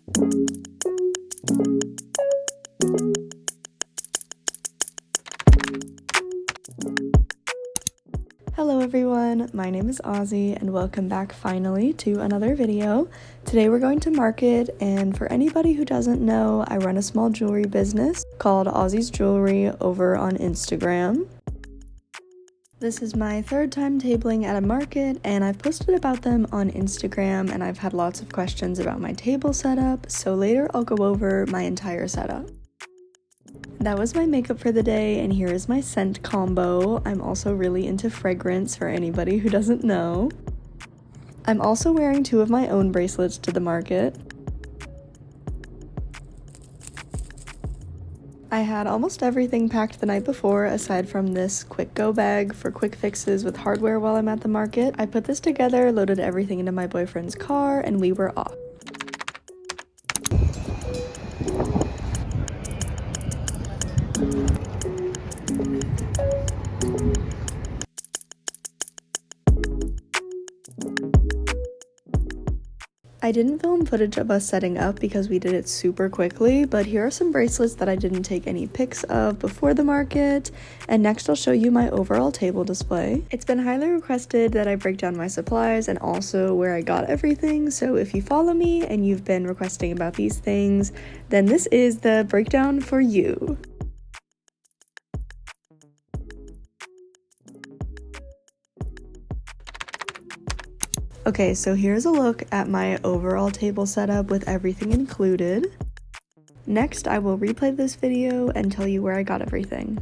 Hello everyone, my name is Ozzy and welcome back finally to another video. Today we're going to market, and for anybody who doesn't know, I run a small jewelry business called Ozzy's Jewelry over on Instagram. This is my third time tabling at a market, and I've posted about them on Instagram, and I've had lots of questions about my table setup, so later I'll go over my entire setup. That was my makeup for the day, and here is my scent combo. I'm also really into fragrance for anybody who doesn't know. I'm also wearing two of my own bracelets to the market. I had almost everything packed the night before aside from this quick go bag for quick fixes with hardware while I'm at the market. I put this together, loaded everything into my boyfriend's car, and we were off. I didn't film footage of us setting up because we did it super quickly, but here are some bracelets that I didn't take any pics of before the market, and next I'll show you my overall table display. It's been highly requested that I break down my supplies and also where I got everything, so if you follow me and you've been requesting about these things, then this is the breakdown for you. Okay, so here's a look at my overall table setup with everything included. Next, I will replay this video and tell you where I got everything.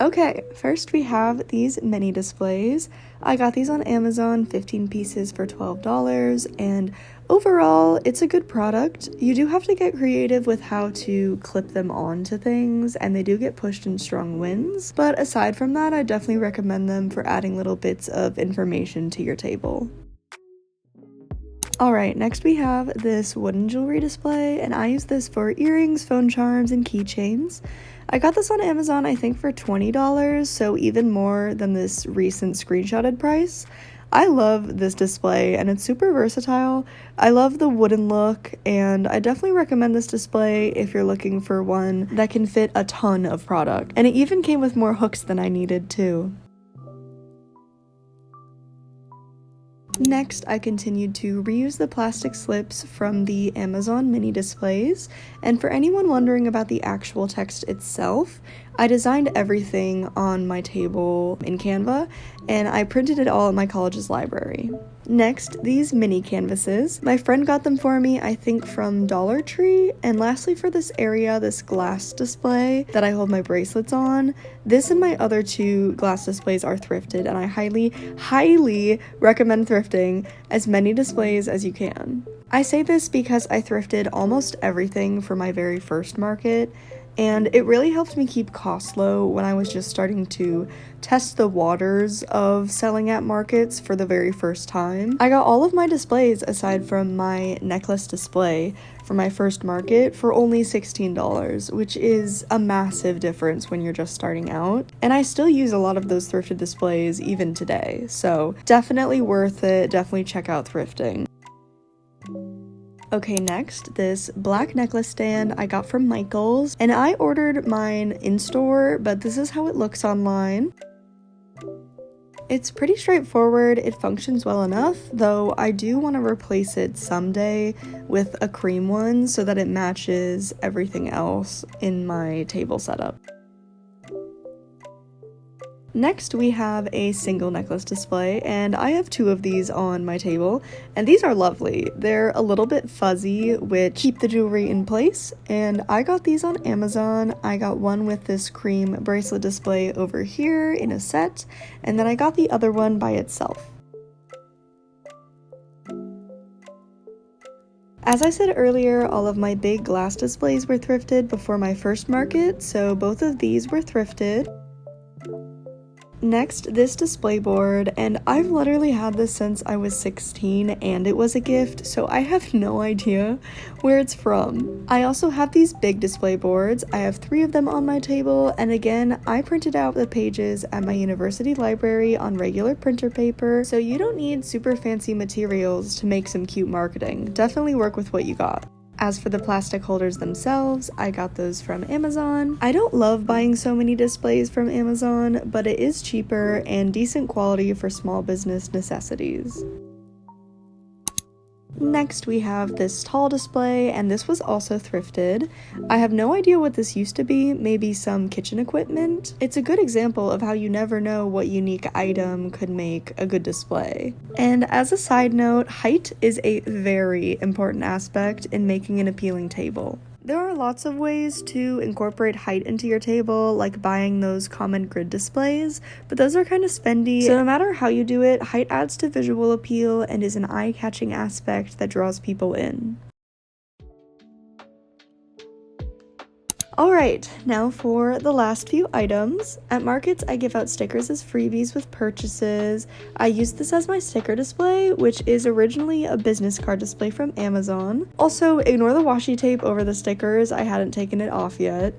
Okay, first we have these mini displays. I got these on Amazon, 15 pieces for $12, and overall, it's a good product. You do have to get creative with how to clip them onto things, and they do get pushed in strong winds, but aside from that, I definitely recommend them for adding little bits of information to your table. Alright, next we have this wooden jewelry display, and I use this for earrings, phone charms, and keychains. I got this on Amazon, I think for $20, so even more than this recent screenshotted price. I love this display and it's super versatile. I love the wooden look, and I definitely recommend this display if you're looking for one that can fit a ton of product. And it even came with more hooks than I needed too. Next, I continued to reuse the plastic slips from the Amazon mini displays, and for anyone wondering about the actual text itself, I designed everything on my table in Canva, and I printed it all in my college's library. Next, these mini canvases. My friend got them for me, I think from Dollar Tree. And lastly, for this area, this glass display that I hold my bracelets on. This and my other two glass displays are thrifted, and I highly recommend thrifting as many displays as you can. I say this because I thrifted almost everything for my very first market, and it really helped me keep costs low when I was just starting to test the waters of selling at markets for the very first time. I got all of my displays aside from my necklace display for my first market for only $16, which is a massive difference when you're just starting out. And I still use a lot of those thrifted displays even today, so definitely worth it, definitely check out thrifting. Okay, next, this black necklace stand I got from Michael's, and I ordered mine in-store, but this is how it looks online. It's pretty straightforward, it functions well enough, though I do want to replace it someday with a cream one so that it matches everything else in my table setup. Next, we have a single necklace display, and I have two of these on my table, and these are lovely. They're a little bit fuzzy, which keep the jewelry in place, and I got these on Amazon. I got one with this cream bracelet display over here in a set, and then I got the other one by itself. As I said earlier, all of my big glass displays were thrifted before my first market, so both of these were thrifted. Next, this display board, and I've literally had this since I was 16 and it was a gift, so I have no idea where it's from. I also have these big display boards. I have 3 of them on my table, and again, I printed out the pages at my university library on regular printer paper, so you don't need super fancy materials to make some cute marketing. Definitely work with what you got. As for the plastic holders themselves, I got those from Amazon. I don't love buying so many displays from Amazon, but it is cheaper and decent quality for small business necessities. Next, we have this tall display, and this was also thrifted. I have no idea what this used to be, maybe some kitchen equipment. It's a good example of how you never know what unique item could make a good display. And as a side note, height is a very important aspect in making an appealing table. There are lots of ways to incorporate height into your table, like buying those common grid displays, but those are kind of spendy, so no matter how you do it, height adds to visual appeal and is an eye-catching aspect that draws people in. Alright, now for the last few items. At markets, I give out stickers as freebies with purchases. I use this as my sticker display, which is originally a business card display from Amazon. Also, ignore the washi tape over the stickers, I hadn't taken it off yet.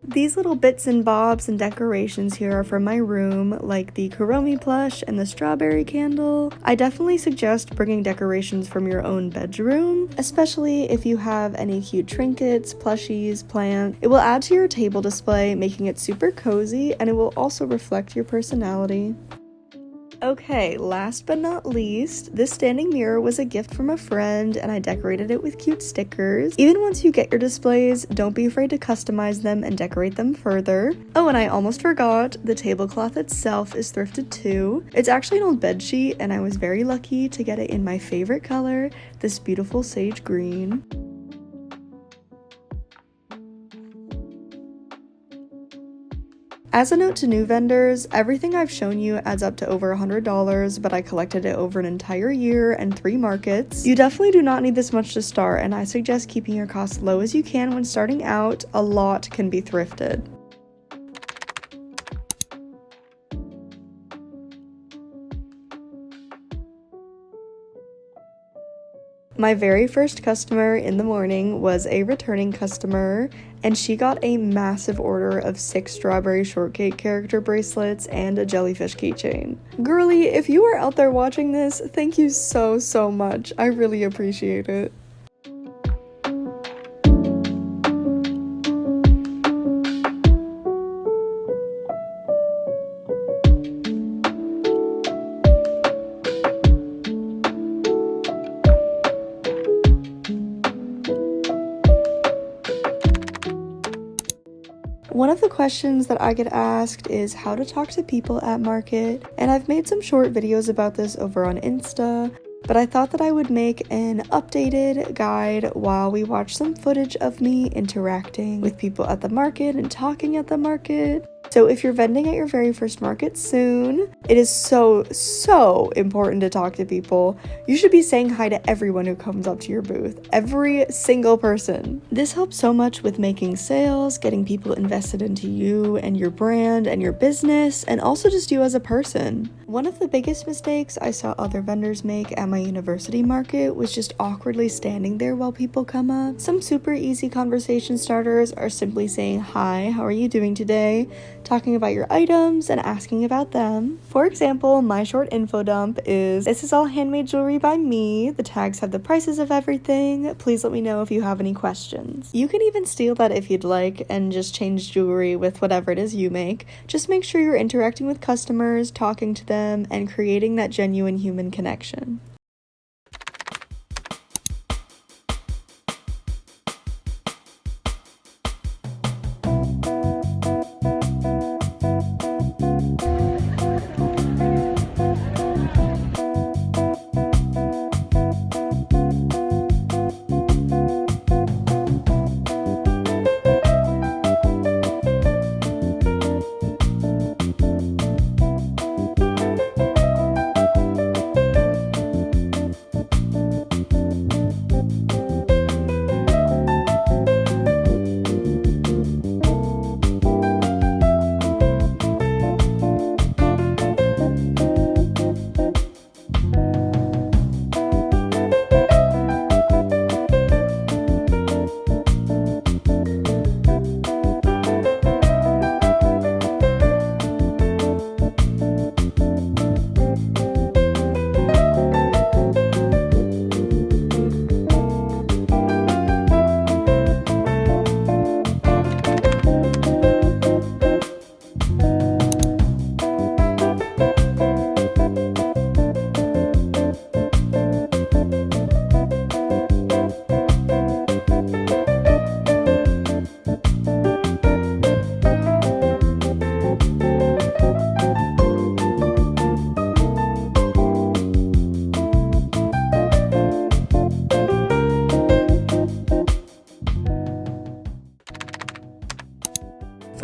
These little bits and bobs and decorations here are from my room, like the Kuromi plush and the strawberry candle. I definitely suggest bringing decorations from your own bedroom, especially if you have any cute trinkets, plushies, plants. It will add to your table display, making it super cozy, and it will also reflect your personality. Okay, last but not least, this standing mirror was a gift from a friend and I decorated it with cute stickers. Even once you get your displays, don't be afraid to customize them and decorate them further. Oh, and I almost forgot, the tablecloth itself is thrifted too. It's actually an old bed sheet and I was very lucky to get it in my favorite color, this beautiful sage green. As a note to new vendors, everything I've shown you adds up to over $100, but I collected it over an entire year and 3 markets. You definitely do not need this much to start, and I suggest keeping your costs low as you can when starting out. A lot can be thrifted. My very first customer in the morning was a returning customer, and she got a massive order of 6 strawberry shortcake character bracelets and a jellyfish keychain. Girly, if you are out there watching this, thank you so much. I really appreciate it. One of the questions that I get asked is how to talk to people at market, and I've made some short videos about this over on Insta, but I thought that I would make an updated guide while we watch some footage of me interacting with people at the market and talking at the market. So if you're vending at your very first market soon, it is so important to talk to people. You should be saying hi to everyone who comes up to your booth, every single person. This helps so much with making sales, getting people invested into you and your brand and your business, and also just you as a person. One of the biggest mistakes I saw other vendors make at my university market was just awkwardly standing there while people come up. Some super easy conversation starters are simply saying, "Hi, how are you doing today?" talking about your items and asking about them. For example, my short info dump is, "This is all handmade jewelry by me. The tags have the prices of everything. Please let me know if you have any questions." You can even steal that if you'd like and just change jewelry with whatever it is you make. Just make sure you're interacting with customers, talking to them, and creating that genuine human connection.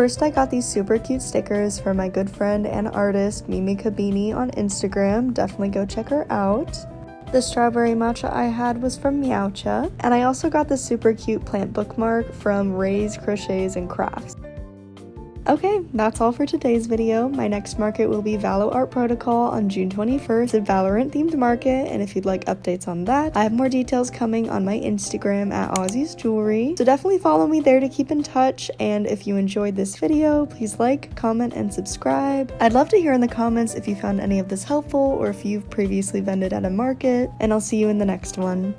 First, I got these super cute stickers from my good friend and artist Mimi Kabini on Instagram. Definitely go check her out. The strawberry matcha I had was from Meowcha, and I also got this super cute plant bookmark from Ray's Crochets and Crafts. Okay, that's all for today's video. My next market will be Valo Art Protocol on June 21st, a Valorant themed market, and if you'd like updates on that, I have more details coming on my Instagram at Aussie's Jewelry. So definitely follow me there to keep in touch, and if you enjoyed this video, please like, comment, and subscribe. I'd love to hear in the comments if you found any of this helpful or if you've previously vended at a market, and I'll see you in the next one.